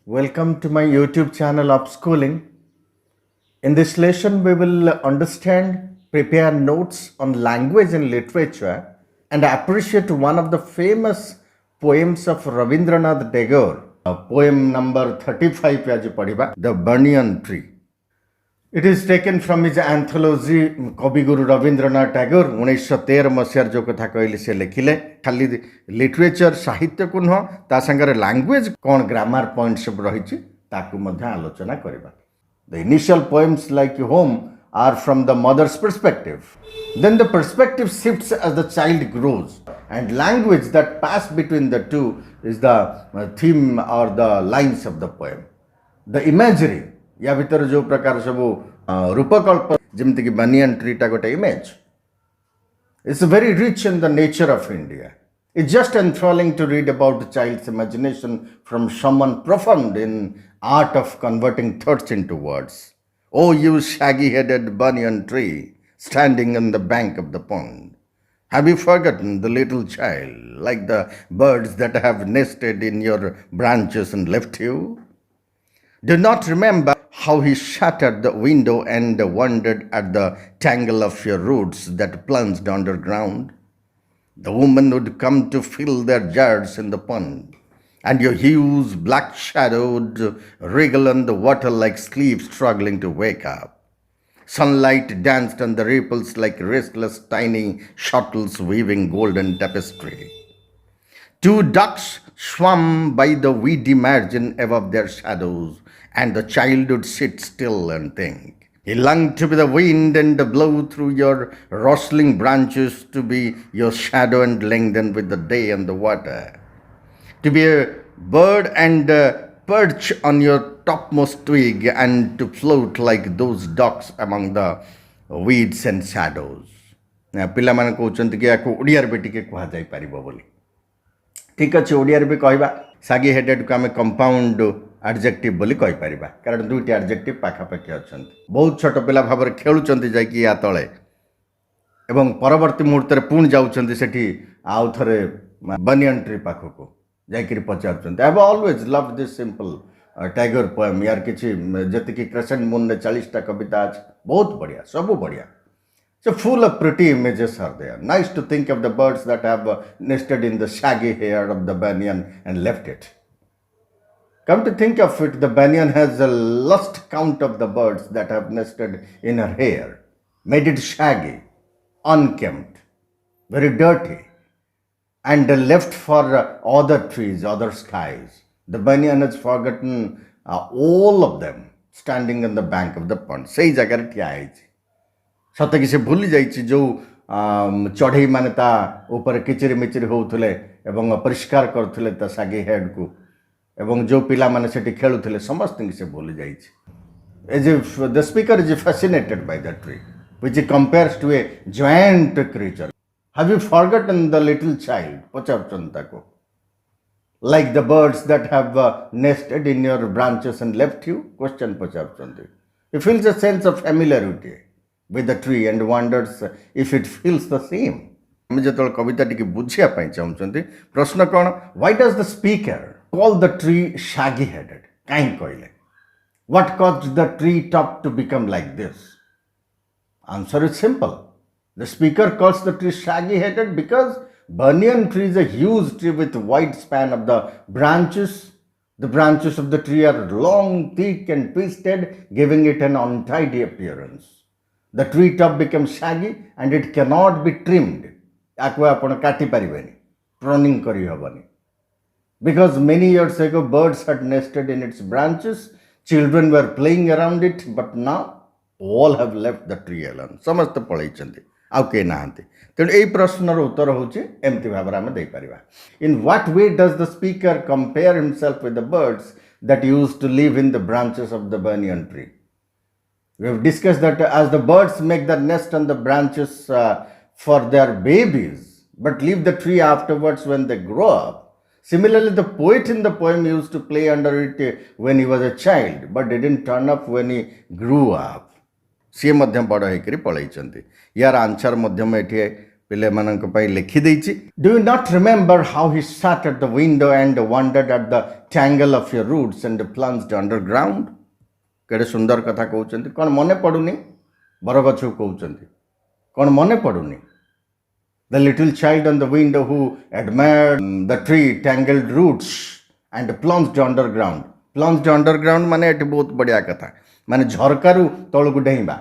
Welcome to my YouTube channel Upschooling. In this lesson, we will understand, prepare notes on language and literature, and appreciate one of the famous poems of Rabindranath Tagore. Poem number 35 pe aji padhiba, The Banyan Tree. It is taken from his anthology Kabiguru Rabindranath Tagore 1913 मसीहार जो कथा कहले से लिखिले खाली literature साहित्य को नुह ता संगे लैंग्वेज कौन ग्रामर पॉइंट सब रही ताकू मध्य आलोचना करबा. The initial poems like home are from the mother's perspective. Then the perspective shifts as the child grows, and language that pass between the two is the theme or the lines of the poem. The imagery या भीतर जो प्रकार सब रूपकल्प जमती कि banyan tree टा गोटे image. It's very rich in the nature of India. It's just enthralling to read about the child's imagination from someone profound in art of converting thoughts into words. Oh, you shaggy-headed banyan tree, standing on the bank of the pond. Have you forgotten the little child, like the birds that have nested in your branches and left you? Do not remember how he shattered the window and wondered at the tangle of your roots that plunged underground. The woman would come to fill their jars in the pond, and your hues black-shadowed wriggle on the water like sleep struggling to wake up. Sunlight danced on the ripples like restless tiny shuttles weaving golden tapestry. Two ducks swam by the weedy margin above their shadows, and the child would sit still and think. He longed to be the wind and blow through your rustling branches, to be your shadow and lengthen with the day and the water. To be a bird and perch on your topmost twig, and to float like those ducks among the weeds and shadows. ପିଲାମାନେ କହୁଛନ୍ତି କି ୟାକୁ ଓଡ଼ିଆରେ ବି ଟିକେ କୁହାଯାଇ ପାରିବ ବୋଲି. ଠିକ୍ ଅଛି, ଓଡ଼ିଆରେ ବି କହିବା. ସାଗି ହେଡେଡକୁ ଆମେ କମ୍ପାଉଣ୍ଡ ଆଡଜେକ୍ଟିଭ ବୋଲି କହିପାରିବା, କାରଣ ଦୁଇଟି ଆଡଜେକ୍ଟିଭ ପାଖାପାଖି ଅଛନ୍ତି. ବହୁତ ଛୋଟ ପିଲା ଭାବରେ ଖେଳୁଛନ୍ତି ଯାଇକି ୟା ତଳେ, ଏବଂ ପରବର୍ତ୍ତୀ ମୁହୂର୍ତ୍ତରେ ପୁଣି ଯାଉଛନ୍ତି ସେଠି ଆଉ ଥରେ ବନିୟନ ଟ୍ରି ପାଖକୁ ଯାଇକିରି ପଚାରୁଛନ୍ତି. I have always love this simple tiger poem. ୟାର କିଛି ଯେତିକି କ୍ରେସେଣ୍ଟ ମୁନରେ 40ଟା କବିତା ଅଛି, ବହୁତ ବଢ଼ିଆ, ସବୁ ବଢ଼ିଆ. So full of pretty images are there. Nice to think of the birds that have nested in the shaggy hair of the banyan and left it. Come to think of it, the banyan has a lost count of the birds that have nested in her hair, made it shaggy, unkempt, very dirty, and left for other trees, other skies. The banyan has forgotten all of them, standing on the bank of the pond. Sei jagare thiya heichi. ସତେ କି ସେ ଭୁଲି ଯାଇଛି ଯେଉଁ ଚଢ଼େଇ ମାନେ ତା ଉପରେ କିଚିରି ମିଚିରି ହେଉଥିଲେ ଏବଂ ଅପରିଷ୍କାର କରୁଥିଲେ ତା ସାଗି ହେଡ଼କୁ, ଏବଂ ଯେଉଁ ପିଲାମାନେ ସେଠି ଖେଳୁଥିଲେ ସମସ୍ତଙ୍କୁ ସେ ଭୁଲି ଯାଇଛି. As if the speaker is fascinated by the tree, which he compares to a giant creature. Have you forgotten the little child? ପଚାରୁଛନ୍ତି ତାକୁ. Like the birds that have nested in your branches and left you? Question ପଚାରୁଛନ୍ତି. He feels a sense of familiarity with the tree and wonders if it feels the same. ଆମେ ଯେତେବେଳେ କବିତା ଟିକେ ବୁଝିବା ପାଇଁ ଚାହୁଁଛନ୍ତି, ପ୍ରଶ୍ନ କ'ଣ? Why does the speaker call the tree shaggy headed? କାହିଁକି କହିଲେ? What caused the tree top to become like this? Answer is simple. The speaker calls the tree shaggy headed because banyan tree is a huge tree with wide span of the branches. The branches of the tree are long, thick and twisted, giving it an untidy appearance. The tree top becomes shaggy and it cannot be trimmed. Yaku apna kati paribeni, pruning kari habani. Because many years ago birds had nested in its branches, children were playing around it, but now all have left the tree alone. Samaste palaichandi, au ke nahanti. Tenu ei prashnor uttar hochi emti bhabare ame dei pariba. In what way does the speaker compare himself with the birds that used to live in the branches of the banyan tree? We have discussed that as the birds make their nest on the branches for their babies, but leave the tree afterwards when they grow up. Similarly, the poet in the poem used to play under it when he was a child, but didn't turn up when he grew up. ସିଏ ମଧ୍ୟ ବଡ଼ ହେଇକରି ପଳେଇଛନ୍ତି. ୟାର answer ମଧ୍ୟ ମୁଁ ଏଠି ପିଲେ ମାନଙ୍କ ପାଇଁ ଲେଖି ଦେଇଛି. Do you not remember how he sat at the window and wondered at the tangle of your roots and plunged underground? କେଡ଼େ ସୁନ୍ଦର କଥା କହୁଛନ୍ତି. କ'ଣ ମନେ ପଡ଼ୁନି? ବରଗଛକୁ କହୁଛନ୍ତି. କ'ଣ ମନେ ପଡ଼ୁନି? The little child on the window who admired the tree tangled roots and plunged underground. Plunged underground ମାନେ ଏଠି ବହୁତ ବଢ଼ିଆ କଥା. ମାନେ ଝରକାରୁ ତଳକୁ ଡେଇଁବା,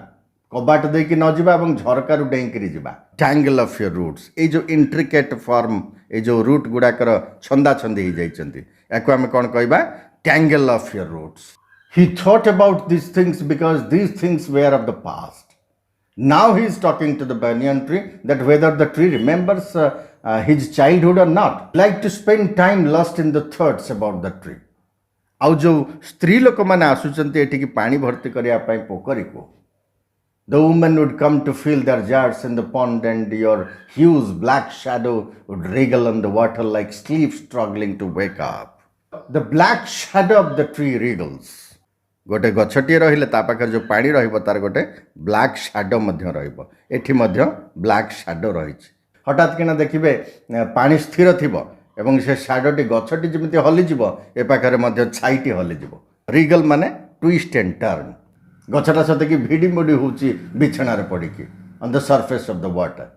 କବାଟ ଦେଇକି ନ ଯିବା ଏବଂ ଝରକାରୁ ଡେଇଁକିରି ଯିବା. Tangle of your roots. ଏଇ ଯେଉଁ intricate form, ଏଇ ଯେଉଁ ରୁଟ୍ ଗୁଡ଼ାକର ଛନ୍ଦା ଛନ୍ଦି ହେଇଯାଇଛନ୍ତି, ୟାକୁ ଆମେ କ'ଣ କହିବା? Tangle of your roots. He thought about these things because these things were of the past. Now he is talking to the banyan tree that whether the tree remembers his childhood or not, like to spend time lost in the thoughts about the tree. ଆଉ ଯେଉଁ ସ୍ତ୍ରୀ ଲୋକମାନେ ଆସୁଛନ୍ତି ଏଠିକି ପାଣି ଭର୍ତ୍ତି କରିବା ପାଇଁ ପୋଖରୀକୁ, the woman would come to fill their jars in the pond and your huge black shadow would wriggle on the water like sleep struggling to wake up. The black shadow of the tree wriggles. गोटे गछटिए रहिले ता पाखर जो पानी रहिबो तार गोटे black shadow मध्य रहिबो. एठी मध्य ब्लैक शैडो रहिछि. हठात किना देखिबे पानी स्थिर थिबो एवं से शैडोटी गछटी जेमिति हली जिवो ए पाखरे मध्य छाइटी हली जिवो. रिगल माने ट्विस्ट एंड टर्न. गछटा सते कि भिडी मुडी होउछि बिछणा रे पडिकी on the surface of the water.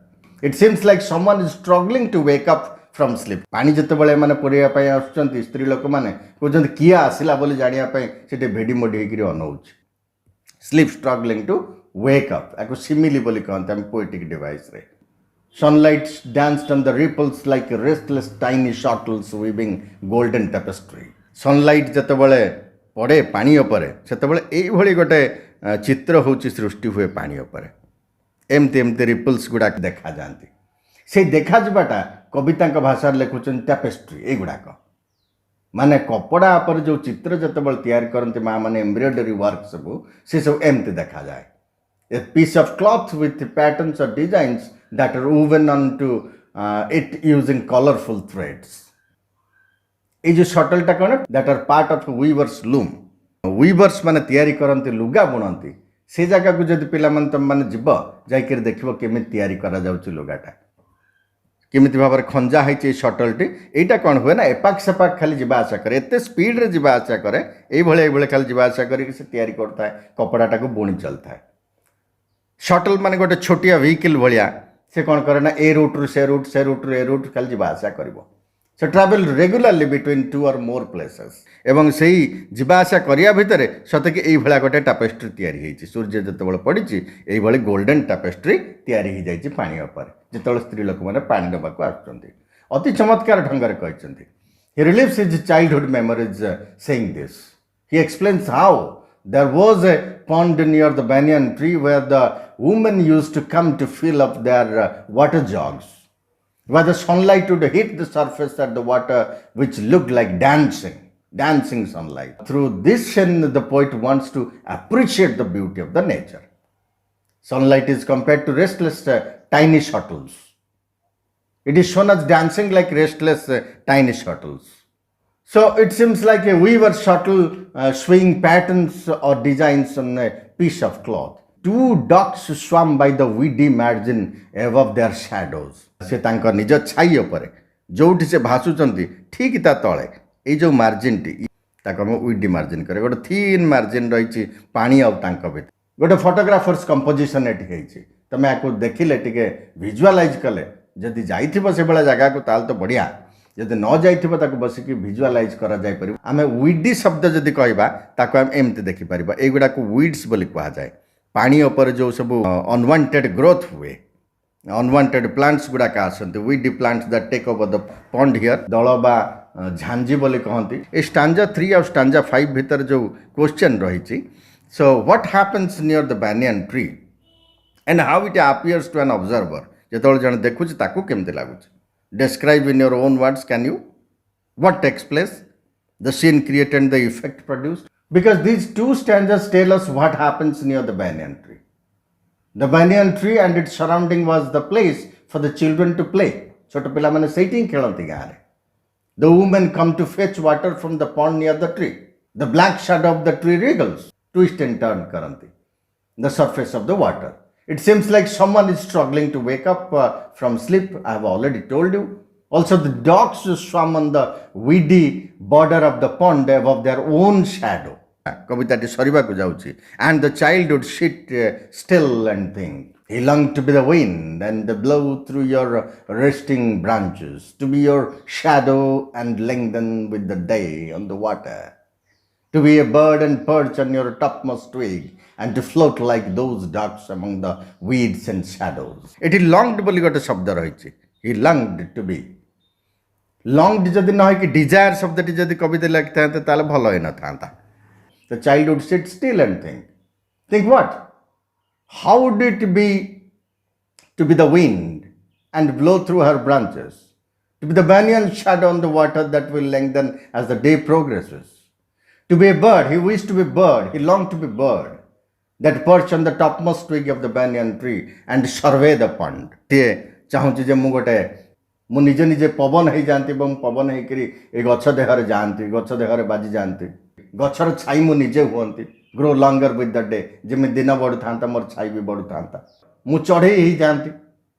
It seems like someone is struggling to wake up from sleep. पानी जितेबाला मैंने पड़िया आसुँच स्त्री लोक मैंने कहते किए आसला बोली जानापी से भेडी मोडी होकर अनाऊँ. Sleep struggling to wake up या सिमिली बोली कहते हैं पोएटिक डिवाइस रे. Sunlight danced on the ripples like restless tiny shuttles weaving golden tapestry. Sunlight जितेबाला पड़े पानी उपरे सेतेबाला एइभଳି गोटे चित्र होची सृष्टि हुए पानी उपरे. एमती एमती रिपल्स गुड़ा देखा जाती. से देखा जाटा कविता भाषा लिखुन टैपेस्ट्री. एगुड़ाक माने कपड़ा पर जो चित्र जितेबाला तैयार करती माँ मैंने एम्ब्रॉयडरी वर्क सब से सब एमती देखा जाए. A piece of cloth with patterns और designs that are woven on to it using colourful threads. ये जो शटलटा कौन that are part of weavers loom. Weavers माने तैयारी करती लुगा बुणती से जगह को जब पिला तुम मैंने जीव जाकर देख केमी तैयारी करा जाउछि लुगाटा केमिति भाव खंजा है शटलटी. यहाँ कौन हुए ना एपाक सेपाक खाली जावा आशा करे एत स्पीड रे जावा आशा करे ये खाली जावा आशा करके से तैयारी करता है कपड़ाटा को बुणी चलता है. शटल माने गोटे छोटिया व्हीकल भाया से कौन करे ना ए रूट रु से रूट से रूट रु ए रूट खाली जावा आशा करिवो. से ट्रावेल रेगुलारली बिटवीन टू और मोर प्लेसेस एवं से जावा आशा करिया भितरे सते कि एई भला गोटे टैपेस्ट्री तैयारी होईछि. सूर्य जतबेले पड़िछि एई भली गोल्डन टैपेस्ट्री तैयारी हो जाइछि पानी ऊपर जितबेले स्त्री लोक माने पानी नबाकू आछुछन्ति. अति चमत्कार ढंगरे कहिछन्ति. He relives his childhood memories saying this. He explains how there was a pond near the banyan tree where the women used to come to fill up their water jugs, where the sunlight would hit the surface at the water which looked like dancing sunlight. Through this scene the poet wants to appreciate the beauty of the nature. Sunlight is compared to restless tiny shuttles. It is shown as dancing like restless tiny shuttles. So it seems like a weaver shuttle swaying patterns or designs on a piece of cloth. Two ducks swam by the weedy margin above their shadows. से तांका निज छाई उपरे जोठी से भासुचंती ठीक ता तळे ए जो मार्जिन टी ताको हम वीडी मार्जिन करे गोटे थीन मार्जिन रहिछि पानी आ तांका भितर गोटे फोटोग्राफर्स कंपोजिशन एठी हेछि. तमे आको देखिले टिके विजुअलाइज कले जदि जाइथिबो से बेला जगह को ताल तो बढ़िया. जदि न जाइथिबो ताको बसिकी विजुअलाइज करा जाय परिबो. आमे वीडी शब्द जदि कहबा ताको हम एमते देखि परिबा. एगुडा को वीड्स बोली कहा जाय. पानी ऊपर जो सब अनवांटेड ग्रोथ हुए अनवांटेड प्लांट्स गुड़ाक आसती weedy plants that take over the pond here. दल बा झांजी बोली कहती. ए स्टांजा 3 और स्टांजा 5 भीतर जो क्वेश्चन रही. So what happens near the banyan tree and how it appears to an observer. जो जन देखुच ताकू केमती लगुच. Describe in your own words, can you? What takes place? The scene created and the effect produced? Because these two stanzas tell us what happens near the banyan tree. The banyan tree and its surrounding was the place for the children to play. छोटे पिला माने setting खेलती गाँ रे. The women come to fetch water from the pond near the tree. The black shadow of the tree wriggles, twist and turn करती. The surface of the water. It seems like someone is struggling to wake up from sleep. I have already told you. Also, the dogs swam on the weedy border of the pond above their own shadow. কবিতাটি সরিବାକୁ যাଉଛି. And the child would sit still and think. He longed to be the wind and blow through your resting branches, to be your shadow and lengthen with the day on the water, to be a bird and perch on your topmost twig, and to float like those ducks among the weeds and shadows. It longed ବୋଲି ଗୋଟେ ଶବ୍ଦ ରହିଛି. He longed to be. Longed ଯଦି ନ ହେଇକି desire ଶବ୍ଦଟି ଯଦି କବିତା ଲେଖିଥାନ୍ତେ ତାହେଲେ ଭଲ ହେଇନଥାନ୍ତା. The child would sit still and think. Think what? How would it be to be the wind and blow through her branches, to be the banyan shadow on the water that will lengthen as the day progresses, to be a bird, he wished to be bird, he longed to be bird, that perch on the topmost twig of the banyan tree and survey the pond. Tie ଚାହୁଁଛି ଯେ ମୁଁ ନିଜେ ନିଜେ ପବନ ହେଇଯାଆନ୍ତି ଏବଂ ପବନ ହେଇକରି ଏ ଗଛ ଦେହରେ ଯାଆନ୍ତି, ଗଛ ଦେହରେ ବାଜି ଯାଆନ୍ତି, ଗଛର ଛାଇ ମୁଁ ନିଜେ ହୁଅନ୍ତି, grow langar with the day, ଯେମିତି ଦିନ ବଢ଼ୁଥାନ୍ତା ମୋର ଛାଇ ବି ବଢ଼ୁଥାନ୍ତା, ମୁଁ ଚଢ଼େଇ ହେଇଯାଆନ୍ତି.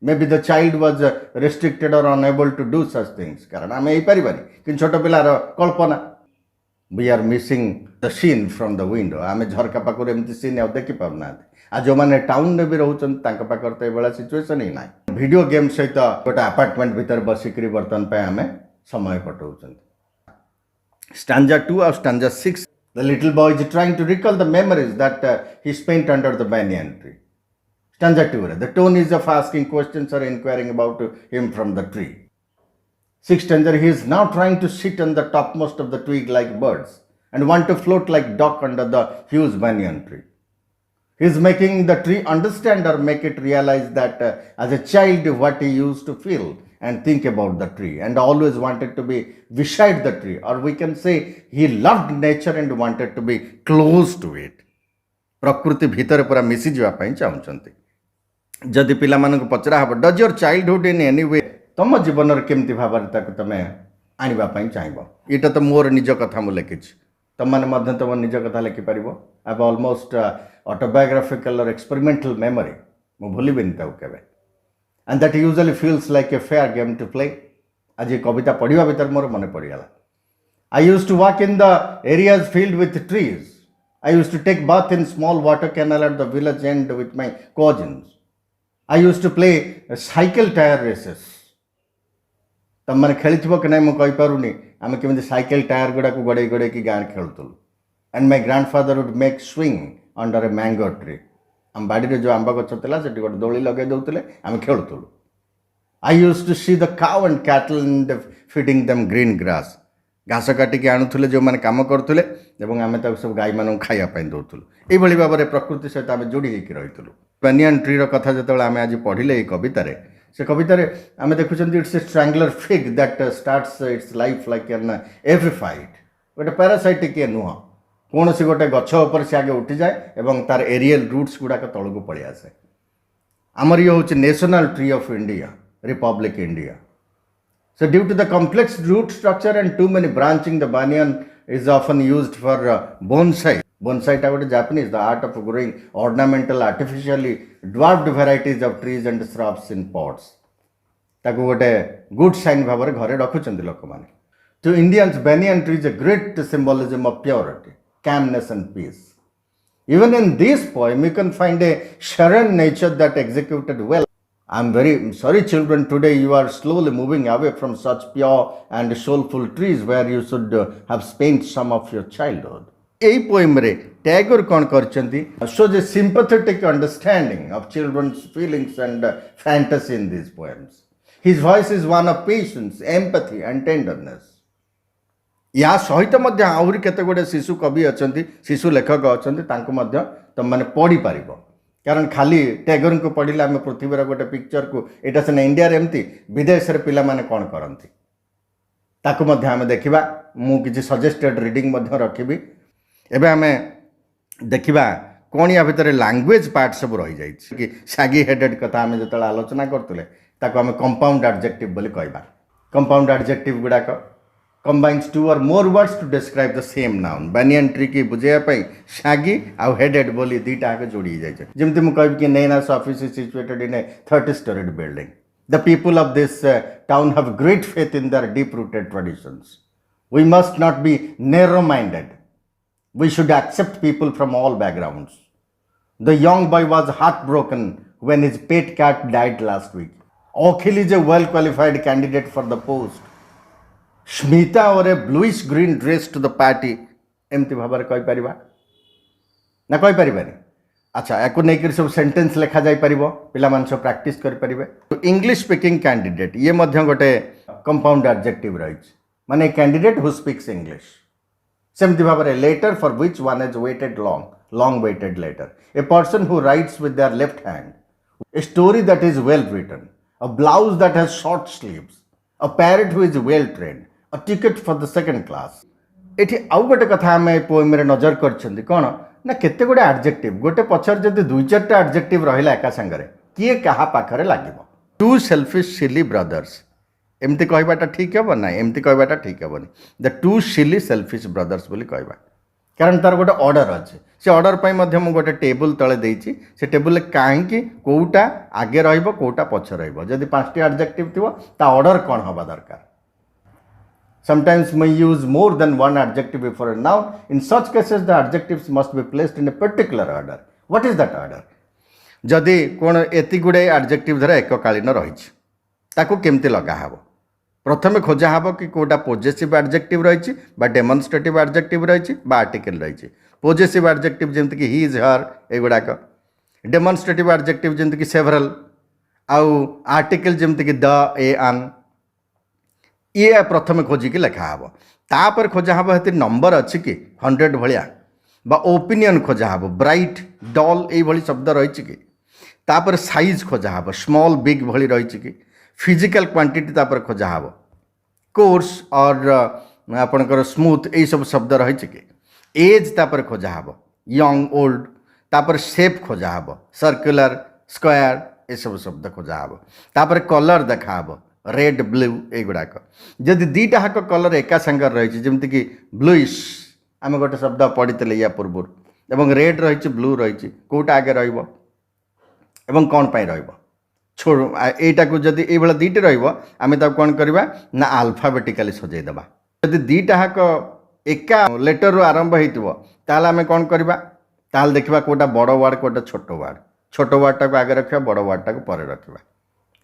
Maybe the child was restricted or unable to do such things, କାରଣ ଆମେ ହେଇପାରିବାନି, କିନ୍ତୁ ଛୋଟ ପିଲାର କଳ୍ପନା. We are missing the scene from the window. ଆମେ ଝରକା ପାଖରୁ ଏମିତି ସିନ୍ ଆଉ ଦେଖିପାରୁନାହାନ୍ତି. ଆଉ ଯେଉଁମାନେ ଟାଉନରେ ବି ରହୁଛନ୍ତି ତାଙ୍କ ପାଖରେ ତ ଏଭଳିଆ ସିଚୁଏସନ୍ ହିଁ ନାହିଁ. ଭିଡ଼ିଓ ଗେମ୍ ସହିତ ଗୋଟେ ଆପାର୍ଟମେଣ୍ଟ ଭିତରେ ବସିକରି ବର୍ତ୍ତମାନ ପାଇଁ ଆମେ ସମୟ କଟାଉଛନ୍ତି. Stanza 2 ଆଉ stanza 6, the little boy is trying to recall the memories that he spent under the banyan tree. Stanza 2, the tone is of asking questions or inquiring about him from the tree. 6th stanza, he is now trying to sit on the topmost of the twig like birds and want to float like duck under the huge banyan tree. He is making the tree understand or make it realize that as a child what he used to feel and think about the tree and always wanted to be beside the tree, or we can say he loved nature and wanted to be close to it. ପ୍ରକୃତି ଭିତରେ ପୁରା ମିଶି ଯିବା ପାଇଁ ଚାହୁଁଛନ୍ତି. ଯଦି ପିଲାମାନଙ୍କୁ ପଚରା ହେବ does your childhood in any we, ତମ ଜୀବନରେ କେମିତି ଭାବରେ ତାକୁ ତମେ ଆଣିବା ପାଇଁ ଚାହିଁବ. ଏଇଟା ତ ମୋର ନିଜ କଥା ମୁଁ ଲେଖିଛି, ତମମାନେ ମଧ୍ୟ ତମ ନିଜ କଥା ଲେଖିପାରିବ. I have almost autobiographical or experimental memory, ମୁଁ ଭୁଲିବିନି ତାକୁ କେବେ. And that usually feels like a fair game to play. ଆଜି କବିତା ପଢ଼ିବା ଭିତରେ ମୋର ମନେ ପଡ଼ିଗଲା. I used to walk in the areas filled with trees. I used to take bath in small water canal at the village end with my cousins. I used to play cycle tire races. ତମମାନେ ଖେଳିଥିବ କି ନାହିଁ ମୁଁ କହିପାରୁନି, ଆମେ କେମିତି cycle tyre ଗୁଡ଼ାକୁ ଗଡ଼େଇ ଗଡ଼େଇକି ଗାଁରେ ଖେଳୁଥିଲୁ. And my grandfather would make swing under a mango tree. ଆମ ବାଡ଼ିରେ ଯେଉଁ ଆମ୍ବ ଗଛ ଥିଲା ସେଠି ଗୋଟେ ଦୋଳି ଲଗାଇ ଦେଉଥିଲେ, ଆମେ ଖେଳୁଥିଲୁ. I used to see the cow and cattle and feeding them green grass. ଘାସ କାଟିକି ଆଣୁଥିଲେ ଯେଉଁମାନେ କାମ କରୁଥିଲେ ଏବଂ ଆମେ ତାକୁ ସବୁ ଗାଈମାନଙ୍କୁ ଖାଇବା ପାଇଁ ଦେଉଥିଲୁ. ଏଇଭଳି ଭାବରେ ପ୍ରକୃତି ସହିତ ଆମେ ଯୋଡ଼ି ହେଇକି ରହିଥିଲୁ. ବାନିୟାନ ଟ୍ରିର କଥା ଯେତେବେଳେ ଆମେ ଆଜି ପଢ଼ିଲେ ଏଇ କବିତାରେ, ସେ କବିତାରେ ଆମେ ଦେଖୁଛନ୍ତି it's a strangler fig that starts its life like an epiphyte. ଗୋଟେ ପାରାସାଇଟିକ୍ ନୁହଁ, କୌଣସି ଗୋଟେ ଗଛ ଉପରେ ସେ ଆଗେ ଉଠିଯାଏ ଏବଂ ତାର ଏରିଏଲ ରୁଟ୍ସ ଗୁଡ଼ାକ ତଳକୁ ପଳେଇ ଆସେ. ଆମର ଇଏ ହେଉଛି national tree of India, Republic India. So due to the complex root structure and too many branching, the banyan is often used for bonsai. Bonsai टा गोटे Japanese, the art of growing ornamental artificially dwarfed varieties of trees and shrubs in pots. ताको गोटे good sign भाବରେ घरे रखुचंदी लोकमाने. To Indians, banyan tree is a great symbolism of purity, calmness and peace. Even in this poem, you can find a serene nature that executed well. I'm very sorry children, today you are slowly moving away from such pure and soulful trees where you should have spent some of your childhood. এই poemରେ Tagore କ'ଣ କରିଛନ୍ତି, shows a sympathetic understanding of children's feelings and fantasy in these poems. His voice is one of patience, empathy and tenderness. या ସହିତ ମଧ୍ୟ ଆହୁରି କେତେ ଗୁଡ଼ିଏ ଶିଶୁ କବି ଅଛନ୍ତି, ଶିଶୁ ଲେଖକ ଅଛନ୍ତି, ତାଙ୍କୁ ମଧ୍ୟ ତମମାନେ ପଢ଼ି ପାରିବ. କାରଣ ଖାଲି ଟ୍ୟାଗୋରଙ୍କୁ ପଢ଼ିଲେ ଆମେ ପୃଥିବୀର ଗୋଟେ ପିକ୍ଚରକୁ, ଏଇଟା ସିନା ଇଣ୍ଡିଆରେ ଏମିତି, ବିଦେଶରେ ପିଲାମାନେ କ'ଣ କରନ୍ତି ତାକୁ ମଧ୍ୟ ଆମେ ଦେଖିବା. ମୁଁ କିଛି ସଜେଷ୍ଟେଡ଼ ରିଡ଼ିଂ ମଧ୍ୟ ରଖିବି. ଏବେ ଆମେ ଦେଖିବା କ'ଣ ୟା ଭିତରେ ଲାଙ୍ଗୁଏଜ୍ ପାର୍ଟ ସବୁ ରହିଯାଇଛି. କି ସାଗି ହେଡେଡ଼ କଥା ଆମେ ଯେତେବେଳେ ଆଲୋଚନା କରୁଥିଲେ ତାକୁ ଆମେ କମ୍ପାଉଣ୍ଡ ଆଡ଼ଜେକ୍ଟିଭ୍ ବୋଲି କହିବା. କମ୍ପାଉଣ୍ଡ ଆଡ଼ଜେକ୍ଟିଭ୍ ଗୁଡ଼ାକ combines two or more words to describe the same noun. Banyan tree की बुझेया पाई shaggy और headed बोली दीटा आके जोड़ी जाए जिमती मु कहब कि Nainas office is situated in a 30-storied building. The people of this town have great faith in their deep-rooted traditions. We must not be narrow-minded. We should accept people from all backgrounds. The young boy was heartbroken when his pet cat died last week. Akhil is a well-qualified candidate for the post. Smita wore a bluish-green dress to the party. एमती भाव कही पार ना कही पारे अच्छा या नहीं सब सेंटेंस लिखा जाई परिबो पिला मान सब प्रैक्टिस करि परिबे तो इंग्लिश स्पीकिंग कैंडिडेट ये मध्य गोटे कंपाउंड एडजेक्टिव रही माने कैंडिडेट हु स्पीक्स इंग्लिश सेमती भाव letter for which one has waited long waited letter a person who writes with their left hand a story that is well written a blouse that has short sleeves a parrot who is well trained a ticket for the second class एठी आउ गोटे कथा आम poem नजर कर कौन ना केते गोटे एडजेक्टिव गोटे पछर जदि दुई चारटा एडजेक्टिव रहिला एका संगरे किए कहा पाखरे लागिबो टू सेल्फिश सिली ब्रदर्स एमती कहबाटा ठीक हेबो ना एमती कहबाटा ठीक हेबोनी the two silly selfish brothers बोली कहबा कारण तार गोटे ऑर्डर अच्छे से ऑर्डर पई मध्य मु गोटे टेबल तळे देइछि से टेबल काहेकि कोउटा आगे रहइबो कोउटा पछ रहइबो जदि पांचटी एडजेक्टिव थिबो ता ऑर्डर कोन होबा दरकार Sometimes we use more than one adjective before a noun. In such cases, the adjectives must be placed in a particular order. What is that order? जदि कौन एति गुड़े एडजेक्टिव धर एककालीन रही ताकू केमती लगा हब प्रथम खोजा हब कि कोटा पोजेसिव एडजेक्टिव रही डेमोन्स्ट्रेटिव एडजेक्टिव रही आर्टिकल रही पोजेसिव एडजेक्टिव जमती कि ही इज हर एगुड़ाक डेमोन्स्ट्रेटिव एडजेक्टिव जमती कि सेवरल आउ आर्टिकल जमती कि द ए आन ये प्रथम खोजिकी लिखा हम तापर खोजा हम ये नंबर अच्छी कि 100 भाया बा ओपिनियन खोजा हम ब्राइट डल ये शब्द रही कि तापर साइज खोजा हम स्मॉल बिग भली रही कि फिजिकल क्वांटिटी तापर खोजा हम कोर्स और आपणकर स्मूथ यही सब शब्द रही कि एज तापर खोजा हम यंग ओल्ड तापर शेप खोजा हम सर्कुलर स्क्वायर ये सब शब्द खोजा हम तापर कलर देखा हम रेड ब्लू एगुड़ाक जदि दीटा हाक कलर एका सांगर रही जमती कि ब्लूइश आम गोटे शब्द पढ़ी या पूर्व एवं रेड रही ब्लू रही कौटा आगे रही कौन पाई छोड़ यटा को जदि ये दीटे रमें कौन करवा ना आल्फाबेटिकाली सजईदे जदि दीटा हाक एका लेटर रू आरंभ होता आम कौन करवा ताल देखा कौटा बड़ वार्ड कौटा छोट वार्डटा को आगे रखा बड़ वार्डटा को पर रखा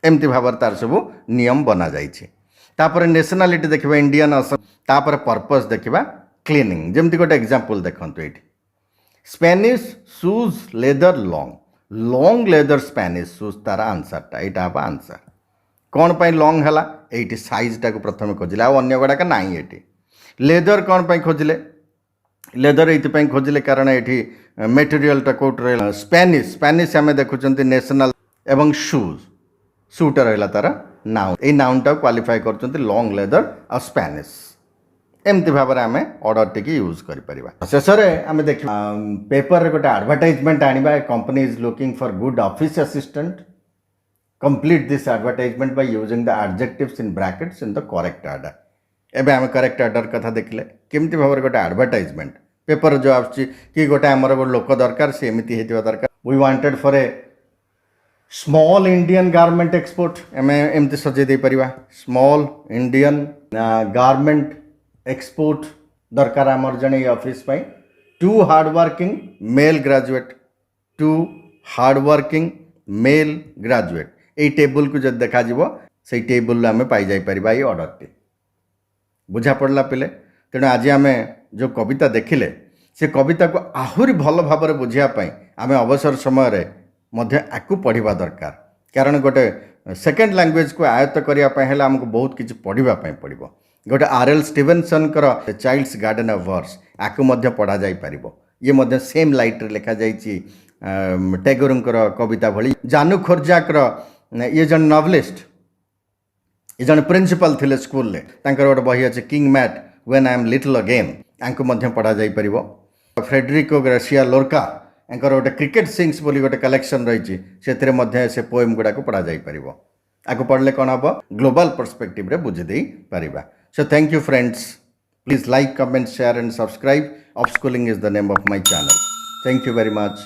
एमती भाव तार सब नियम बना जापर नेशनालिटी देखा इंडियन तापर पर्पस देखा क्लीनिंग जमती गोटे एग्जांपल देखो ये Spanish shoes leather long leather Spanish shoes तार आंसरटा यहाँ हम आंसर कौन पाई लॉन्ग है ये साइजटा को प्रथम खोजिले आने गुड़ाक ना ये लेदर कौन पाई खोजिले लेदर ये खोजिले कारण ये मेटेरियलटा कौट रहा स्पेनिश आम देखुं नेशनल एवं शूज सूटा रहा तार नाउन ये नाउनटा क्वालिफाई कर लॉन्ग लेदर और स्पेनिश एमती भाव में आम ऑर्डर टी यूज कर शेष में आम देख पेपर गोटे एडवर्टाइजमेंट आनिबा company is looking for good office assistant complete this advertisement by using the adjectives in brackets in the correct order एबे आम करेक्ट ऑर्डर कथा देखले केमती भाव गोटे एडवर्टाइजमेंट पेपर जो आछि कि गोटे आमर गोटे लोक दरकार से एमती हेतिबा दरकार we wanted for a small Indian garment export एम एमती सजे दे परिवा स्मॉल इंडियन गारमेंट एक्सपोर्ट दरकार आमर जने ऑफिस पाई टू हार्डवर्किंग मेल ग्रेजुएट ये टेबल को जब देखा से टेबल आम पाई जाई परिबा ये ऑर्डर टी बुझा पड़ला पिले तेणु आज आम जो कविता देखिले से कविता को आहुरी भल भाव बुझापी आम अवसर समय मध्य आकु पढ़ा दरकार कारण गोटे सेकेंड लैंग्वेज को आयत्त करने आमको बहुत किसी पढ़ापी पड़ो गोटे R L Stevenson Child's Garden of Words आकु मध्य पढ़ा जाई परिबो ये मध्य सेम लाइट रे लिखा जाइछि टैगोरंकर कविता भली जानू खोरजाकर ये जन नॉवलिस्ट ये जन प्रिंसिपल थिले स्कूल ले तांकर गोटे बही अच्छे King Matt when I am little again आंको मध्य पढ़ा जाई परिबो फ्रेडरिको गार्सिया लोरका एंकर गोटे क्रिकेट सिंग्स बोली गोटे कलेक्शन रही से पोएम गुड़ा को पढ़ा जाई परिबो आको पढ़ले कौन हम ग्लोबल पर्सपेक्टिव रे बुझी दे परिबा So thank you, friends. Please like, comment, share, and subscribe. Upschooling is the name of my channel. Thank you very much.